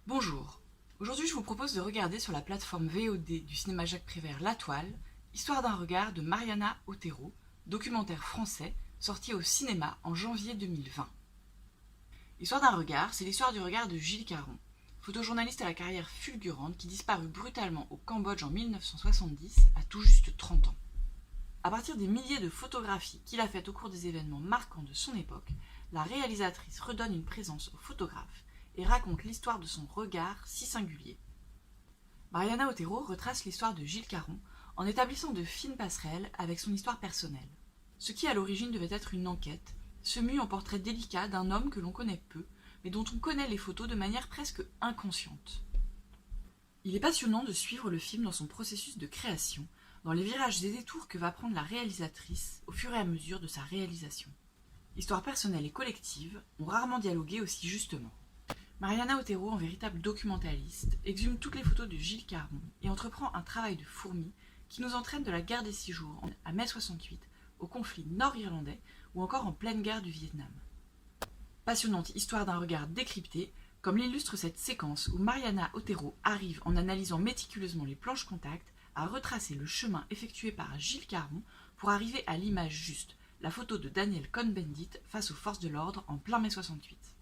Bonjour, aujourd'hui je vous propose de regarder sur la plateforme VOD du cinéma Jacques Prévert La Toile, Histoire d'un regard de Mariana Otero, documentaire français sorti au cinéma en janvier 2020. Histoire d'un regard, c'est l'histoire du regard de Gilles Caron, photojournaliste à la carrière fulgurante qui disparut brutalement au Cambodge en 1970 à tout juste 30 ans. À partir des milliers de photographies qu'il a faites au cours des événements marquants de son époque, la réalisatrice redonne une présence au photographe et raconte l'histoire de son regard si singulier. Mariana Otero retrace l'histoire de Gilles Caron en établissant de fines passerelles avec son histoire personnelle. Ce qui à l'origine devait être une enquête se mue en portrait délicat d'un homme que l'on connaît peu, mais dont on connaît les photos de manière presque inconsciente. Il est passionnant de suivre le film dans son processus de création, dans les virages et détours que va prendre la réalisatrice au fur et à mesure de sa réalisation. Histoire personnelle et collective ont rarement dialogué aussi justement. Mariana Otero, en véritable documentaliste, exhume toutes les photos de Gilles Caron et entreprend un travail de fourmi qui nous entraîne de la guerre des 6 jours à mai 68, au conflit nord-irlandais ou encore en pleine guerre du Vietnam. Passionnante histoire d'un regard décrypté, comme l'illustre cette séquence où Mariana Otero arrive, en analysant méticuleusement les planches contact, à retracer le chemin effectué par Gilles Caron pour arriver à l'image juste, la photo de Daniel Cohn-Bendit face aux forces de l'ordre en plein mai 68.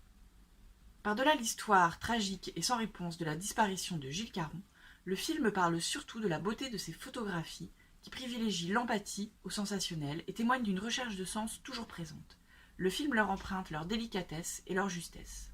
Par-delà l'histoire tragique et sans réponse de la disparition de Gilles Caron, le film parle surtout de la beauté de ses photographies qui privilégient l'empathie au sensationnel et témoignent d'une recherche de sens toujours présente. Le film leur emprunte leur délicatesse et leur justesse.